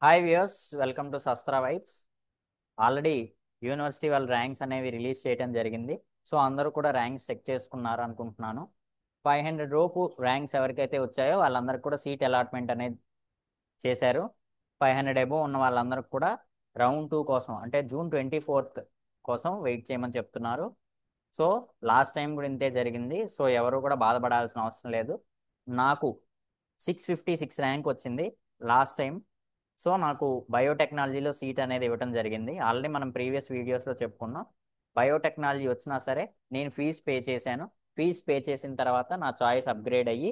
Hi viewers, welcome to శస్త్ర vibes. Already university వాళ్ళ ranks అనేవి రిలీజ్ చేయడం జరిగింది. సో అందరూ కూడా ర్యాంక్స్ చెక్ చేసుకున్నారు అనుకుంటున్నాను. 500 లోపు ర్యాంక్స్ ఎవరికైతే వచ్చాయో వాళ్ళందరికీ కూడా సీట్ అలాట్మెంట్ అనేది చేశారు. 500 అబోవ్ ఉన్న వాళ్ళందరికీ కూడా రౌండ్ 2 కోసం అంటే జూన్ 24th కోసం వెయిట్ చేయమని చెప్తున్నారు. సో లాస్ట్ టైం కూడా ఇంతే జరిగింది. సో ఎవరు కూడా బాధపడాల్సిన అవసరం లేదు. నాకు 656 ర్యాంక్ వచ్చింది లాస్ట్ టైం. సో నాకు బయోటెక్నాలజీలో సీట్ అనేది ఇవ్వడం జరిగింది. ఆల్రెడీ మనం ప్రీవియస్ వీడియోస్లో చెప్పుకున్నాం. బయోటెక్నాలజీ వచ్చినా సరే నేను ఫీజు పే చేశాను. ఫీజు పే చేసిన తర్వాత నా చాయిస్ అప్గ్రేడ్ అయ్యి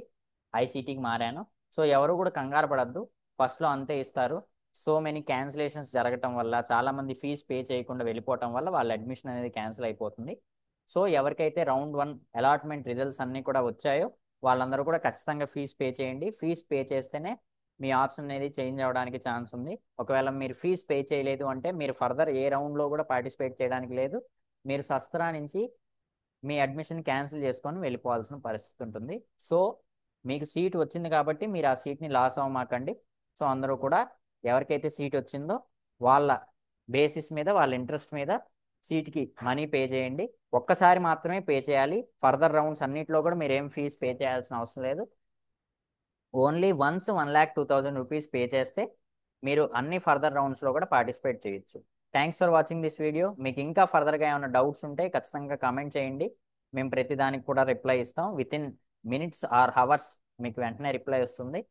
ఐసీటీకి మారాను. సో ఎవరు కూడా కంగారు పడద్దు. ఫస్ట్లో అంతే ఇస్తారు. సో మెనీ క్యాన్సిలేషన్స్ జరగటం వల్ల చాలామంది ఫీజు పే చేయకుండా వెళ్ళిపోవటం వల్ల వాళ్ళ అడ్మిషన్ అనేది క్యాన్సిల్ అయిపోతుంది. సో ఎవరికైతే రౌండ్ 1 అలాట్మెంట్ రిజల్ట్స్ అన్నీ కూడా వచ్చాయో వాళ్ళందరూ కూడా ఖచ్చితంగా ఫీజు పే చేయండి. ఫీజు పే చేస్తేనే మీ ఆప్షన్ అనేది చేంజ్ అవ్వడానికి ఛాన్స్ ఉంది. ఒకవేళ మీరు ఫీజు పే చేయలేదు అంటే మీరు ఫర్దర్ ఏ రౌండ్లో కూడా పార్టిసిపేట్ చేయడానికి లేదు. మీరు శస్త్రా నుంచి మీ అడ్మిషన్ క్యాన్సిల్ చేసుకొని వెళ్ళిపోవాల్సిన పరిస్థితి ఉంటుంది. సో మీకు సీట్ వచ్చింది కాబట్టి మీరు ఆ సీట్ని లాస్ అవ్వమాకండి. సో అందరూ కూడా ఎవరికైతే సీట్ వచ్చిందో వాళ్ళ బేసిస్ మీద వాళ్ళ ఇంట్రెస్ట్ మీద సీట్కి మనీ పే చేయండి. ఒక్కసారి మాత్రమే పే చేయాలి. ఫర్దర్ రౌండ్స్ అన్నింటిలో కూడా మీరు ఏం ఫీజు పే చేయాల్సిన అవసరం లేదు. ఓన్లీ వన్స్ 1,02,000 రూపీస్ పే చేస్తే మీరు అన్ని ఫర్దర్ రౌండ్స్లో కూడా పార్టిసిపేట్ చేయొచ్చు. Thanks for watching this video. మీకు ఇంకా ఫర్దర్గా ఏమైనా డౌట్స్ ఉంటే ఖచ్చితంగా కామెంట్ చేయండి. మేము ప్రతిదానికి కూడా రిప్లై ఇస్తాం. With in minutes or hours మీకు వెంటనే రిప్లై వస్తుంది.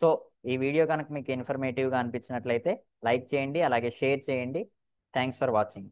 సో ఈ వీడియో కనుక మీకు ఇన్ఫర్మేటివ్గా అనిపించినట్లయితే లైక్ చేయండి, అలాగే షేర్ చేయండి. Thanks for watching.